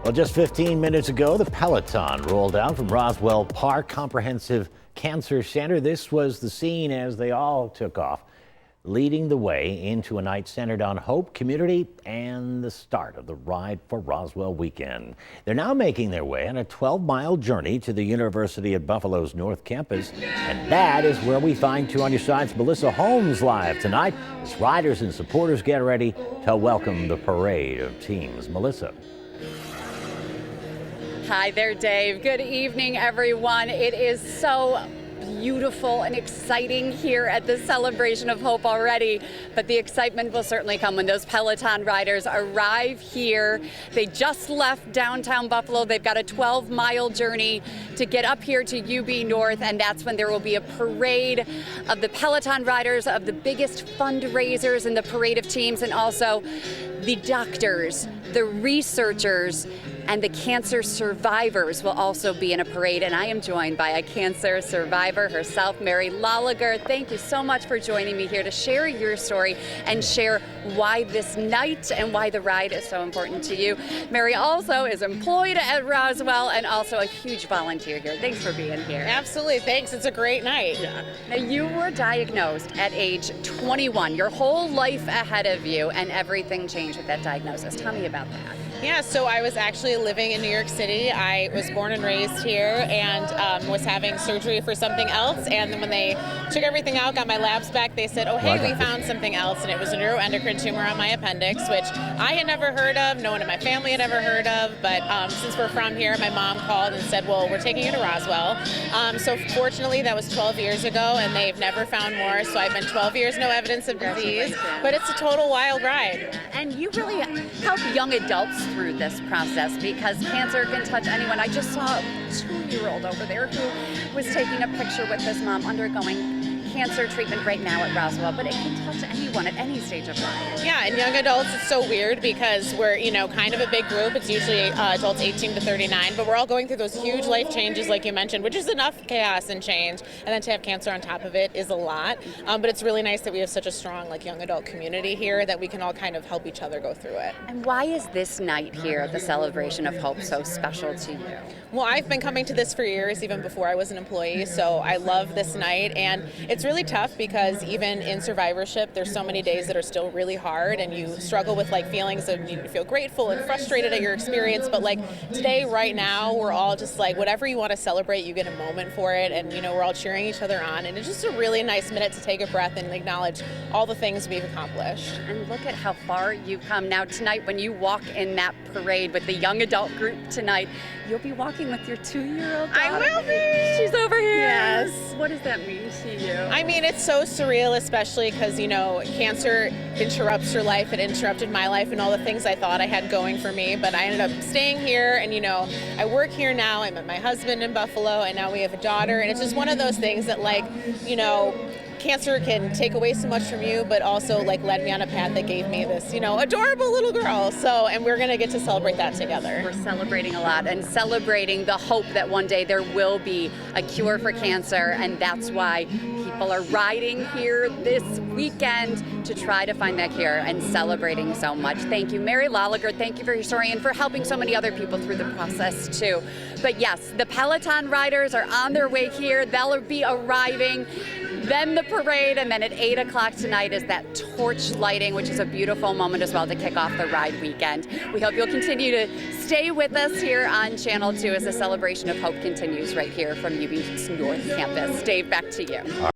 Well, just 15 minutes ago, the Peloton rolled out from Roswell Park Comprehensive Cancer Center. This was the scene as they all took off, leading the way into a night centered on hope, community, and the start of the Ride for Roswell weekend. They're now making their way on a 12-mile journey to the University of Buffalo's North Campus, and that is where we find 2 on your side's Melissa Holmes live tonight as riders and supporters get ready to welcome the parade of teams. Melissa. Hi there, Dave. Good evening, everyone. It is so beautiful and exciting here at the Celebration of Hope already, but the excitement will certainly come when those Peloton riders arrive here. They just left downtown Buffalo. They've got a 12-mile journey to get up here to UB North, and that's when there will be a parade of the Peloton riders, of the biggest fundraisers in the parade of teams, and also the doctors, the researchers, and the cancer survivors will also be in a parade. And I am joined by a cancer survivor herself, Mary Loliger. Thank you so much for joining me here to share your story and share why this night and why the ride is so important to you. Mary also is employed at Roswell and also a huge volunteer here. Thanks for being here. Absolutely, thanks. It's a great night. Yeah. Now, you were diagnosed at age 21, your whole life ahead of you, and everything changed with that diagnosis. Tell me about that. Yeah, so I was actually living in New York City. I was born and raised here and was having surgery for something else. And then when they took everything out, got my labs back, they said, oh, hey, we found something else. And it was a neuroendocrine tumor on my appendix, which I had never heard of. No one in my family had ever heard of. But since we're from here, my mom called and said, well, we're taking you to Roswell. So fortunately, that was 12 years ago, and they've never found more. So I've been 12 years, no evidence of disease. But it's a total wild ride. And you really help young adults through this process because cancer can touch anyone. I just saw a 2-year-old over there who was taking a picture with his mom undergoing cancer treatment right now at Roswell, but it can touch anyone at any stage of life. Yeah, and young adults, it's so weird because we're, kind of a big group. It's usually adults 18 to 39, but we're all going through those huge life changes like you mentioned, which is enough chaos and change, and then to have cancer on top of it is a lot. But it's really nice that we have such a strong young adult community here that we can all kind of help each other go through it. And why is this night here at the Celebration of Hope so special to you? Well, I've been coming to this for years, even before I was an employee, so I love this night, and it's really tough because even in survivorship, there's so many days that are still really hard, and you struggle with feelings of you feel grateful and frustrated at your experience, but today, right now, we're all just whatever you want to celebrate, you get a moment for it, and we're all cheering each other on, and it's just a really nice minute to take a breath and acknowledge all the things we've accomplished. And look at how far you've come. Now tonight, when you walk in that parade with the young adult group tonight, you'll be walking with your 2-year-old daughter. I will be! She's over here. Yes. What does that mean to you? I mean, it's so surreal, especially because, cancer interrupts your life. It interrupted my life and all the things I thought I had going for me. But I ended up staying here and, I work here now. I met my husband in Buffalo and now we have a daughter. And it's just one of those things that cancer can take away so much from you, but also led me on a path that gave me this, adorable little girl. So, and we're going to get to celebrate that together. We're celebrating a lot and celebrating the hope that one day there will be a cure for cancer. And that's why people are riding here this weekend to try to find that cure and celebrating so much. Thank you, Mary Loliger. Thank you for your story and for helping so many other people through the process too. But yes, the Peloton riders are on their way here. They'll be arriving. Then the parade, and then at 8 o'clock tonight is that torch lighting, which is a beautiful moment as well to kick off the ride weekend. We hope you'll continue to stay with us here on Channel 2 as the Celebration of Hope continues right here from UB's North Campus. Dave, back to you.